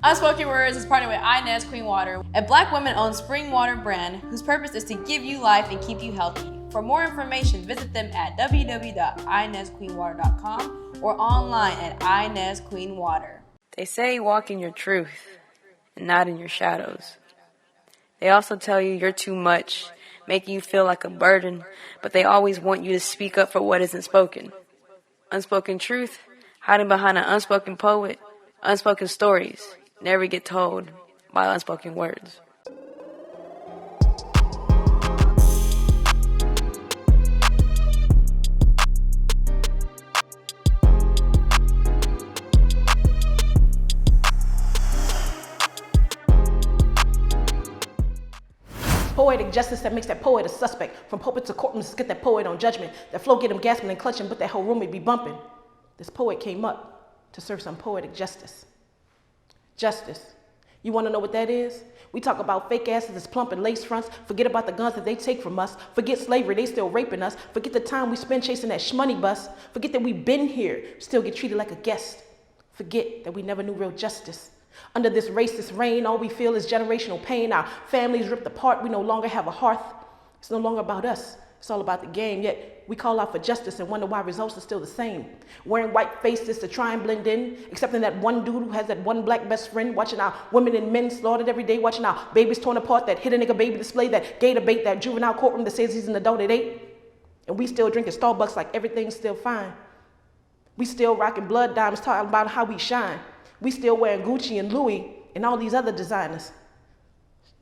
Unspoken Words is partnered with Inez Queen Water, a Black women-owned spring water brand whose purpose is to give you life and keep you healthy. For more information, visit them at www.inezqueenwater.com or online at Inez Queen Water. They say walk in your truth and not in your shadows. They also tell you you're too much, making you feel like a burden, but they always want you to speak up for what isn't spoken. Unspoken truth, hiding behind an unspoken poet, unspoken stories, never get told by unspoken words. Poetic justice that makes that poet a suspect. From pulpit to courtrooms, get that poet on judgment. That flow get him gasping and clutching, but that whole room would be bumping. This poet came up to serve some poetic justice. Justice. You want to know what that is? We talk about fake asses as plump and lace fronts. Forget about the guns that they take from us. Forget slavery, they still raping us. Forget the time we spend chasing that shmoney bus. Forget that we've been here, still get treated like a guest. Forget that we never knew real justice. Under this racist reign, all we feel is generational pain. Our families ripped apart. We no longer have a hearth. It's no longer about us. It's all about the game. Yet we call out for justice and wonder why results are still the same. Wearing white faces to try and blend in, accepting that one dude who has that one black best friend, watching our women and men slaughtered every day, watching our babies torn apart, that hit a nigga baby display, that gay debate, that juvenile courtroom that says he's an adult at 8. And we still drinking Starbucks like everything's still fine. We still rocking blood diamonds, talking about how we shine. We still wearing Gucci and Louis and all these other designers.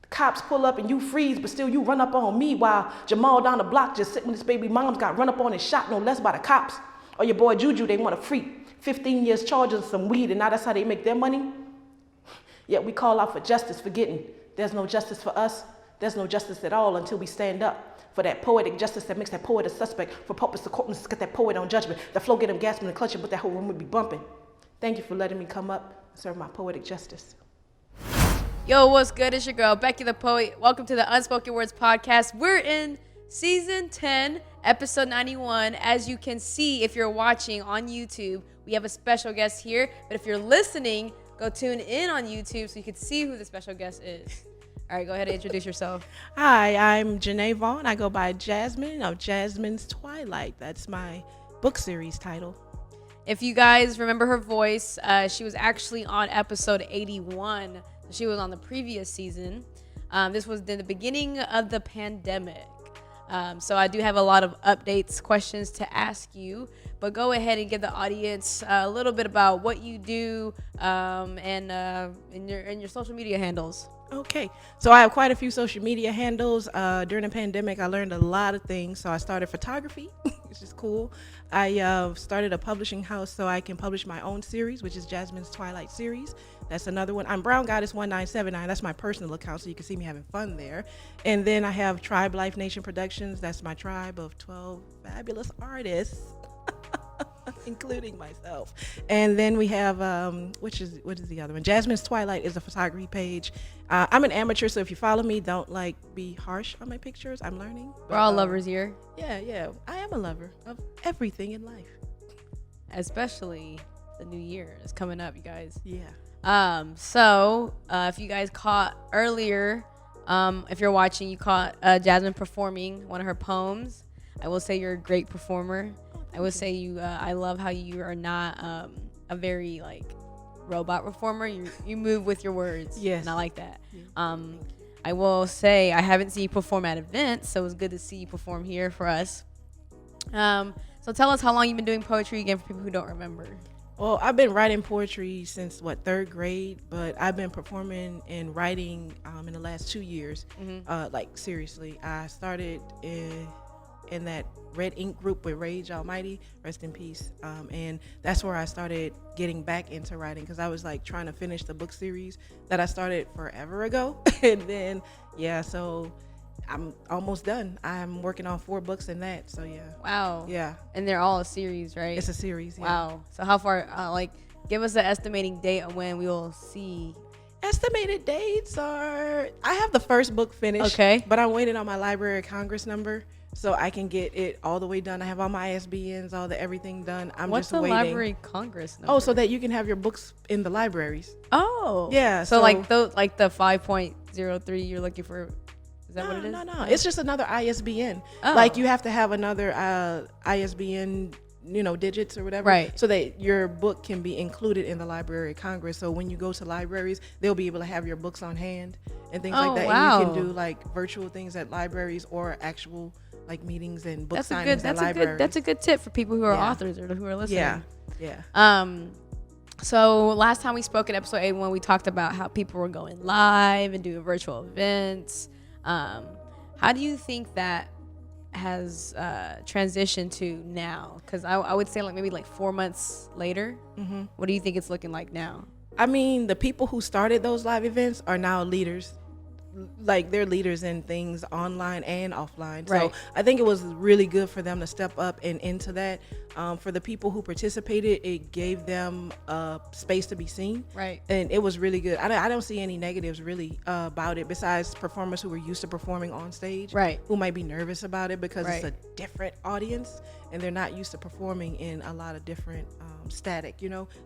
The cops pull up and you freeze, but still you run up on me while Jamal down the block just sitting with his baby moms got run up on and shot no less by the cops. Or your boy Juju, they want to free. 15 years charges some weed and now that's how they make their money. Yet we call out for justice, forgetting there's no justice for us. There's no justice at all until we stand up for that poetic justice that makes that poet a suspect. For pulpits to courtrooms, get that poet on judgment. The flow get him gasping and clutching, but that whole room would be bumping. Thank you for letting me come up and serve my poetic justice. Yo, what's good? It's your girl, Becky the Poet. Welcome to the Unspoken Words podcast. We're in season 10, episode 91. As you can see, if you're watching on YouTube, we have a special guest here. But if you're listening, go tune in on YouTube so you can see who the special guest is. All right, go ahead and introduce yourself. Hi, I'm Janae Vaughn. I go by Jasmine of Jasmine's Twilight. That's my book series title. If you guys remember her voice, she was actually on episode 81. She was on the previous season. This was in the beginning of the pandemic. So I do have a lot of updates, questions to ask you. But go ahead and give the audience a little bit about what you do and your social media handles. Okay, so I have quite a few social media handles. During the pandemic, I learned a lot of things. So I started photography, which is cool. I started a publishing house so I can publish my own series, which is Jasmine's Twilight series. That's another one. I'm Brown Goddess 1979. That's my personal account, so you can see me having fun there. And then I have Tribe Life Nation Productions. That's my tribe of 12 fabulous artists, including myself. And then we have, what is the other one? Jasmine's Twilight is a photography page. I'm an amateur, so if you follow me, don't be harsh on my pictures. I'm learning. We're all lovers here. Yeah. I am a lover of everything in life. Especially the new year is coming up, you guys. Yeah. So if you guys caught earlier, if you're watching, you caught Jasmine performing one of her poems. I will say you're a great performer. I would say I love how you are not a very robot performer. You move with your words. Yes. And I like that. Yeah. I will say I haven't seen you perform at events, so it's good to see you perform here for us. So tell us how long you've been doing poetry again for people who don't remember. Well, I've been writing poetry since, 3rd grade, but I've been performing and writing in the last 2 years. Mm-hmm. Seriously. I started in that Red Ink group with Rage Almighty, rest in peace. And that's where I started getting back into writing because I was trying to finish the book series that I started forever ago. And then, so I'm almost done. I'm working on 4 books in that. So yeah. Wow. Yeah. And they're all a series, right? It's a series. Yeah. Wow. So how far, give us an estimating date of when we will see. Estimated dates are, I have the first book finished. Okay. But I'm waiting on my Library of Congress number. so I can get it all the way done. I have all my ISBNs, all the everything done. I'm What's just the waiting. Library Congress number? Oh, so that you can have your books in the libraries. Oh. Yeah. So like the 5.03 you're looking for. Is that what it is? No. It's just another ISBN. Oh. Like you have to have another ISBN, digits or whatever. Right. So that your book can be included in the Library of Congress. So when you go to libraries, they'll be able to have your books on hand and things like that. Wow. And you can do like virtual things at libraries or actual like meetings and book signings at libraries. That's a good tip for people who are authors or who are listening. Yeah. So last time we spoke in episode 81, we talked about how people were going live and doing virtual events. How do you think that has transitioned to now? Because I would say like maybe like 4 months later. Mm-hmm. What do you think it's looking like now? I mean, the people who started those live events are now leaders. Like they're leaders in things online and offline. Right. So I think it was really good for them to step up and into that. For the people who participated, it gave them space to be seen. Right. And it was really good. I don't see any negatives really about it, besides performers who were used to performing on stage. Right. Who might be nervous about it because Right. it's a different audience and they're not used to performing in a lot of different static,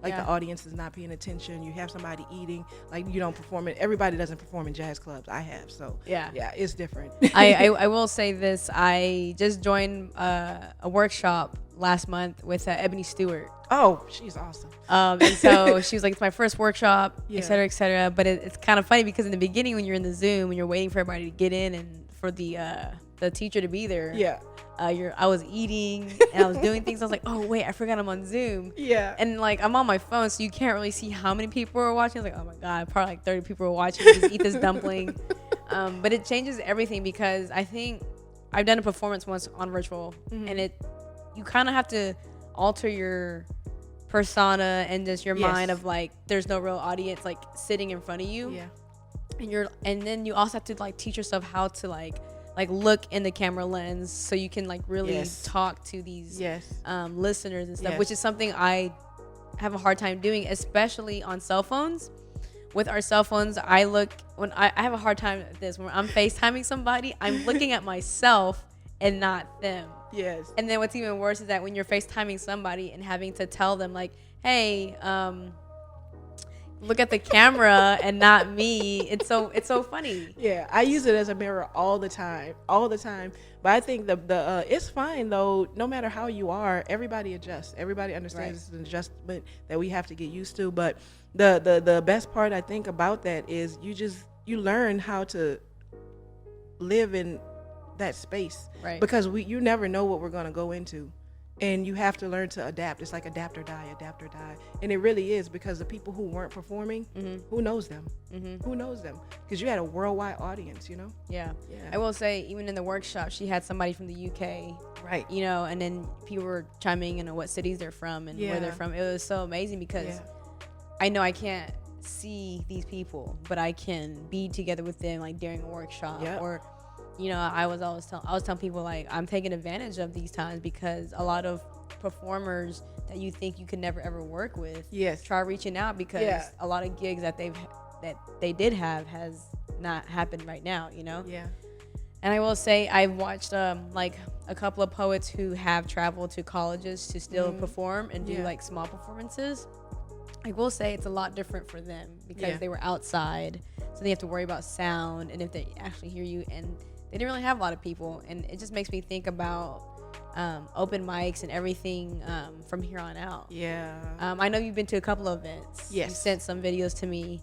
like the audience is not paying attention. You have somebody eating, like you don't perform it. Everybody doesn't perform in jazz clubs. I have, so yeah, it's different. I will say this. I just joined a workshop last month with Ebony Stewart. Oh, she's awesome. And so she was like, it's my first workshop, Yeah. et cetera, et cetera. But it's kind of funny because in the beginning when you're in the Zoom and you're waiting for everybody to get in and for the teacher to be there. Yeah. I was eating and I was doing things. I was like, oh wait, I forgot I'm on Zoom. Yeah. And like I'm on my phone, so you can't really see how many people are watching. I was like, oh my god, probably like 30 people are watching. Just eat this dumpling. But it changes everything because I think I've done a performance once on virtual, and you kind of have to alter your persona and just your mind of like there's no real audience like sitting in front of you. Yeah. And then you also have to like teach yourself how to like look in the camera lens so you can like really talk to these listeners and stuff, which is something I have a hard time doing, especially on cell phones. With our cell phones, I have a hard time at this. When I'm FaceTiming somebody, I'm looking at myself and not them. Yes. And then what's even worse is that when you're FaceTiming somebody and having to tell them like, hey, look at the camera and not me. It's so funny. Yeah, I use it as a mirror all the time. But I think the it's fine though. No matter how you are, everybody adjusts. Everybody understands it's an adjustment that we have to get used to. But the best part I think about that is you learn how to live in that space. Right. Because you never know what we're gonna go into. And you have to learn to adapt. It's like adapt or die. And it really is, because the people who weren't performing, who knows them? Who knows them? Because you had a worldwide audience, Yeah. I will say, even in the workshop, she had somebody from the UK. Right. And then people were chiming in on what cities they're from and where they're from. It was so amazing because I know I can't see these people, but I can be together with them like during a workshop or I was telling people like I'm taking advantage of these times because a lot of performers that you think you could never ever work with, try reaching out because a lot of gigs that they did have has not happened right now, Yeah. And I will say I've watched like a couple of poets who have traveled to colleges to still perform and do like small performances. I will say it's a lot different for them because they were outside, so they have to worry about sound and if they actually hear you, and they didn't really have a lot of people, and it just makes me think about open mics and everything from here on out. Yeah. I know you've been to a couple of events. Yes. You sent some videos to me.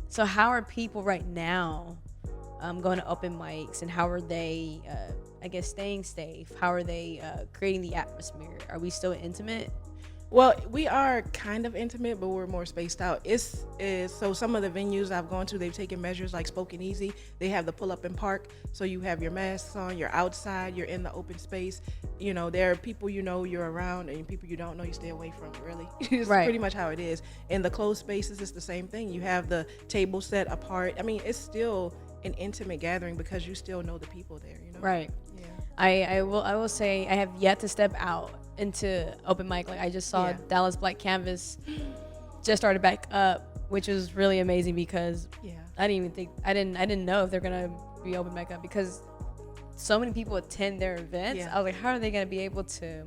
So how are people right now going to open mics, and how are they, I guess, staying safe? How are they creating the atmosphere? Are we still intimate? Well, we are kind of intimate, but we're more spaced out. So some of the venues I've gone to, they've taken measures like Spoken Easy. They have the pull up and park. So you have your masks on, you're outside, you're in the open space. There are people you're around, and people you don't know you stay away from, really. It's pretty much how it is. In the closed spaces, it's the same thing. You have the table set apart. I mean, it's still an intimate gathering because you still know the people there, Right. Yeah. I will say I have yet to step out into open mic. Like I just saw Dallas Black Canvas just started back up, which was really amazing because I didn't know if they're gonna be open back up, because so many people attend their events. I was like, how are they going to be able to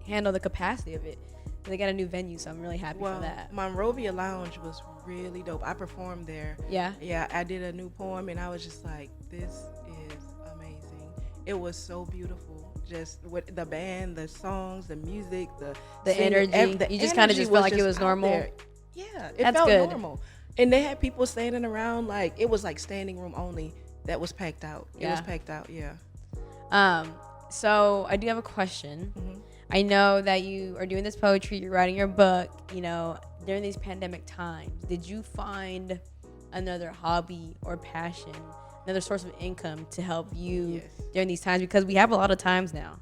handle the capacity of it? They got a new venue, so I'm really happy for that. Monrovia Lounge was really dope. I performed there. Yeah, I did a new poem, and I was just like, this is amazing. It was so beautiful. Just with the band, the songs, the music, the energy. You just kind of just felt like it was normal. Yeah, it felt normal. And they had people standing around, like, it was like standing room only that was packed out. It was packed out, So I do have a question. I know that you are doing this poetry, you're writing your book, you know, during these pandemic times. Did you find another hobby or passion, another source of income to help you during these times? Because we have a lot of times now,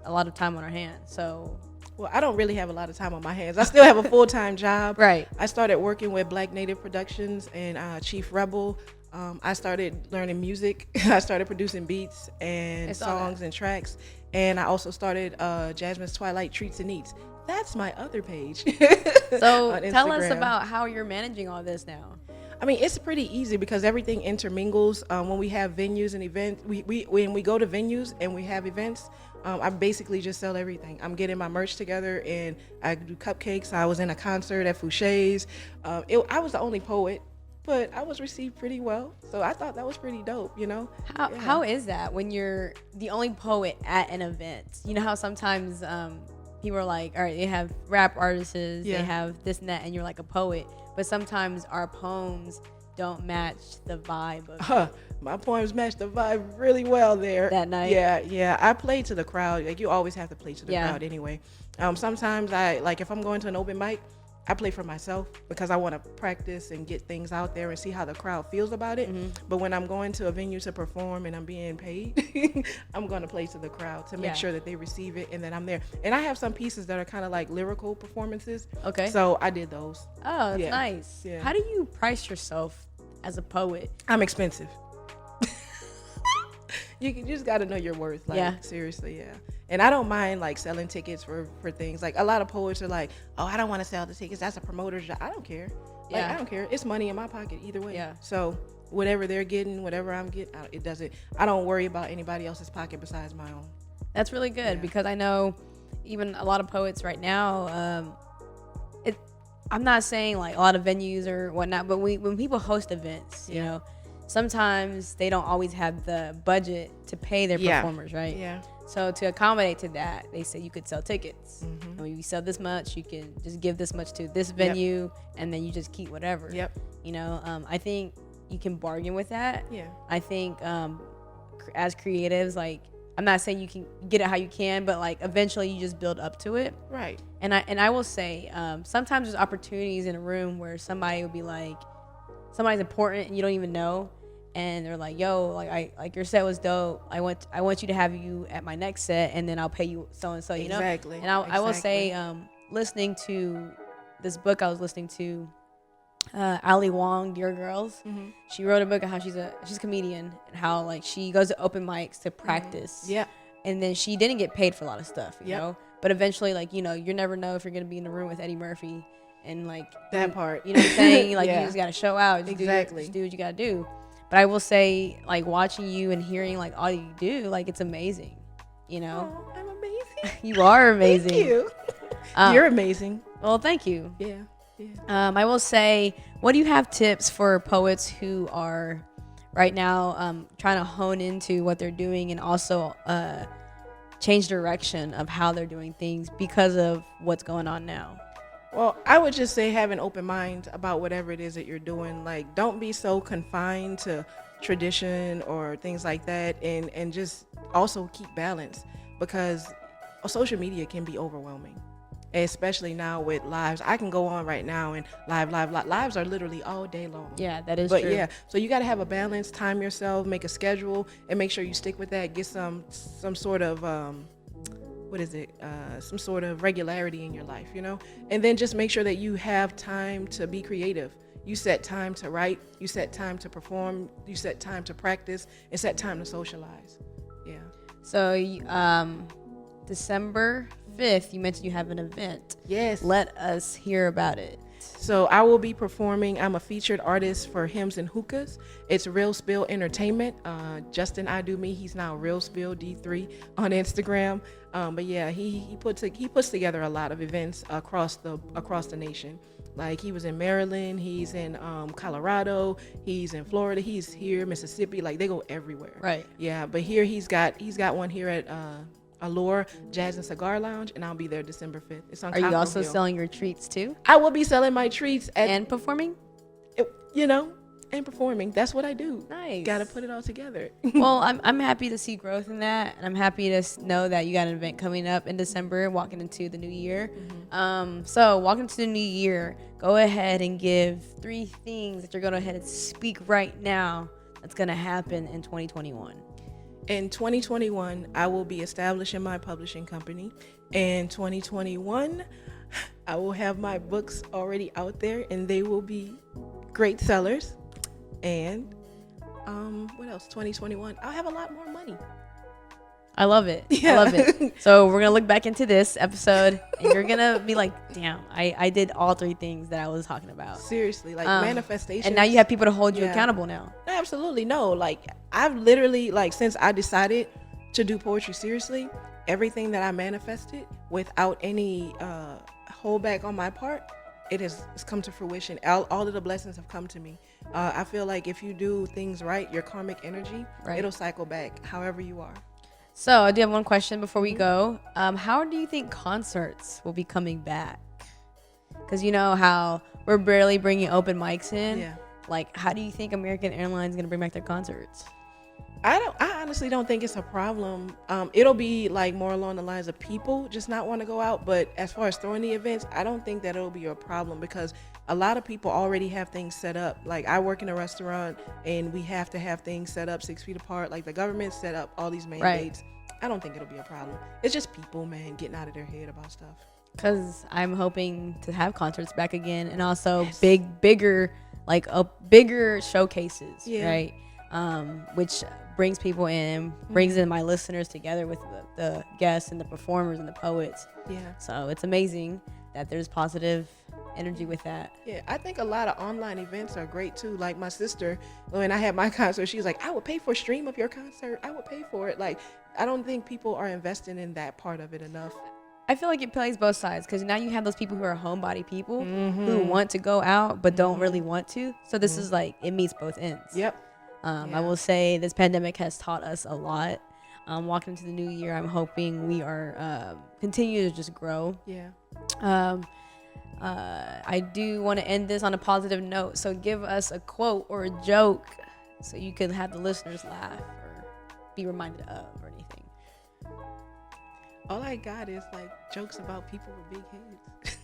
a lot of time on our hands. So, well, I don't really have a lot of time on my hands. I still have a full-time job. Right. I started working with Black Native Productions and Chief Rebel. I started learning music. I started producing beats and songs and tracks. And I also started Jasmine's Twilight Treats and Eats. That's my other page. So tell us about how you're managing all this now. I mean, it's pretty easy because everything intermingles. When we have venues and events, when we go to venues and we have events, I basically just sell everything. I'm getting my merch together, and I do cupcakes. I was in a concert at Fouché's. I was the only poet, but I was received pretty well. So I thought that was pretty dope, you know? How is that when you're the only poet at an event? You know how sometimes people are like, all right, they have rap artists, they have this and that, and you're like a poet. But sometimes our poems don't match the vibe of my poems match the vibe really well there. That night? Yeah. I play to the crowd. Like, you always have to play to the crowd anyway. Sometimes if I'm going to an open mic, I play for myself because I want to practice and get things out there and see how the crowd feels about it. But when I'm going to a venue to perform and I'm being paid, I'm going to play to the crowd to make sure that they receive it and that I'm there. And I have some pieces that are kind of like lyrical performances. Okay. So I did those. Oh, that's nice. Yeah. How do you price yourself as a poet? I'm expensive. You just got to know your worth. Like, seriously, And I don't mind like selling tickets for things. Like, a lot of poets are like, oh, I don't want to sell the tickets. That's a promoter's job. I don't care. Like, I don't care. It's money in my pocket either way. Yeah. So whatever they're getting, whatever I'm getting, I don't worry about anybody else's pocket besides my own. That's really good because I know even a lot of poets right now, I'm not saying like a lot of venues or whatnot, but when people host events, you know, sometimes they don't always have the budget to pay their performers, right? Yeah. So to accommodate to that, they say you could sell tickets. And when you sell this much, you can just give this much to this venue, and then you just keep whatever. You know, I think you can bargain with that. I think as creatives, like, I'm not saying you can get it how you can, but like eventually you just build up to it. Right. And I will say, sometimes there's opportunities in a room where somebody will be like, somebody's important and you don't even know, and they're like, yo, like your set was dope. I want you to have you at my next set, and then I'll pay you so and so. You know. Exactly. And I will say, listening to this book, I was listening to Ali Wong, Dear Girls. She wrote a book on how she's a comedian and how like she goes to open mics to practice. And then she didn't get paid for a lot of stuff, you know. But eventually, like, you know, you never know if you're gonna be in the room with Eddie Murphy and like that part. You know what I'm saying? Like, you just gotta show out. Just exactly. Do what you gotta do. But I will say, like, watching you and hearing like all you do, like, it's amazing. You know. Oh, I'm amazing. You are amazing. Thank you. You're amazing. Well, thank you. Yeah. I will say, what do you have tips for poets who are right now trying to hone into what they're doing and also change direction of how they're doing things because of what's going on now? Well, I would just say have an open mind about whatever it is that you're doing. Like, don't be so confined to tradition or things like that, and just also keep balance, because social media can be overwhelming. Especially now with lives. I can go on right now and lives are literally all day long. Yeah, that is true. But yeah, so you got to have a balance, time yourself, make a schedule, and make sure you stick with that. Get some sort of some sort of regularity in your life, you know. And then just make sure that you have time to be creative. You set time to write, you set time to perform, you set time to practice, and set time to socialize. Yeah. So December 5th, you mentioned you have an event. Yes. Let us hear about it. So I will be performing. I'm a featured artist for Hymns and Hookahs. It's Real Spill Entertainment. Justin I Do Me, he's now Real Spill D3 on Instagram. But yeah, he puts together a lot of events across the nation. Like he was in Maryland, he's in Colorado, he's in Florida, he's here, Mississippi. Like they go everywhere. Right. Yeah, but here he's got one here at Allure Jazz and Cigar Lounge, and I'll be there December 5th. It's on. Are you also selling your treats too? I will be selling my treats and performing. And performing. That's what I do. Nice. Got to put it all together. Well, I'm happy to see growth in that, and I'm happy to know that you got an event coming up in December, walking into the new year. Mm-hmm. So walking into the new year, go ahead and give 3 things that you're going to go ahead and speak right now that's going to happen in 2021. In 2021, I will be establishing my publishing company. In 2021, I will have my books already out there, and they will be great sellers. And what else? 2021, I'll have a lot more money. I love it. Yeah. I love it. So we're gonna look back into this episode, and you're gonna be like, "Damn, I did all 3 things that I was talking about." Seriously, like manifestation. And now you have people to hold you accountable now. Absolutely, no. Like I've literally, like, since I decided to do poetry seriously, everything that I manifested without any holdback on my part, it's come to fruition. All of the blessings have come to me. I feel like if you do things right, your karmic energy, it'll cycle back however you are. So I do have one question before we go. How do you think concerts will be coming back? Because you know how we're barely bringing open mics in. Yeah. Like, how do you think American Airlines is going to bring back their concerts? I honestly don't think it's a problem. It'll be like more along the lines of people just not want to go out. But as far as throwing the events, I don't think that it'll be a problem because a lot of people already have things set up. Like I work in a restaurant and we have to have things set up 6 feet apart. Like the government set up all these mandates. Right. I don't think it'll be a problem. It's just people, man, getting out of their head about stuff. Because I'm hoping to have concerts back again, and also bigger showcases, right? Which brings people in, brings in my listeners together with the guests and the performers and the poets. Yeah. So it's amazing that there's positive energy with that. Yeah, I think a lot of online events are great too. Like my sister, when I had my concert, she was like, I would pay for a stream of your concert. I would pay for it. Like, I don't think people are investing in that part of it enough. I feel like it plays both sides because now you have those people who are homebody people who want to go out but don't really want to. So this is like, it meets both ends. Yep. I will say this pandemic has taught us a lot. Walking into the new year, I'm hoping we are continue to just grow. Yeah. I do want to end this on a positive note. So give us a quote or a joke so you can have the listeners laugh or be reminded of or anything. All I got is like jokes about people with big heads.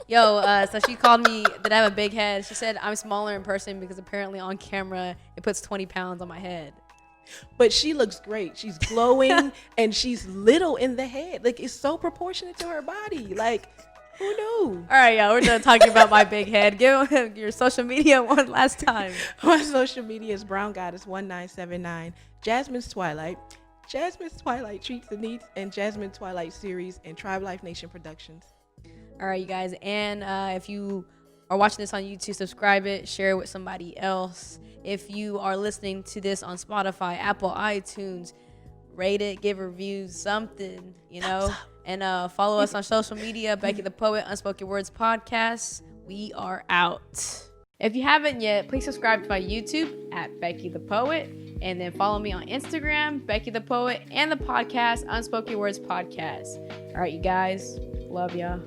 Yo, so she called me that I have a big head. She said I'm smaller in person because apparently on camera it puts 20 pounds on my head. But she looks great. She's glowing and she's little in the head. Like it's so proportionate to her body. Like who knew? All right, y'all. We're done talking about my big head. Give your social media one last time. My social media is Brown Goddess 1979. Jasmine's Twilight. Jasmine's Twilight Treats the Needs and Jasmine Twilight Series and Tribe Life Nation Productions. All right, you guys. And if you are watching this on YouTube, subscribe it, share it with somebody else. If you are listening to this on Spotify, Apple, iTunes, rate it, give reviews, something, you know. And follow us on social media, Becky the Poet, Unspoken Words Podcast. We are out. If you haven't yet, please subscribe to my YouTube at Becky the Poet. And then follow me on Instagram, Becky the Poet, and the podcast, Unspoken Words Podcast. All right, you guys. Love y'all.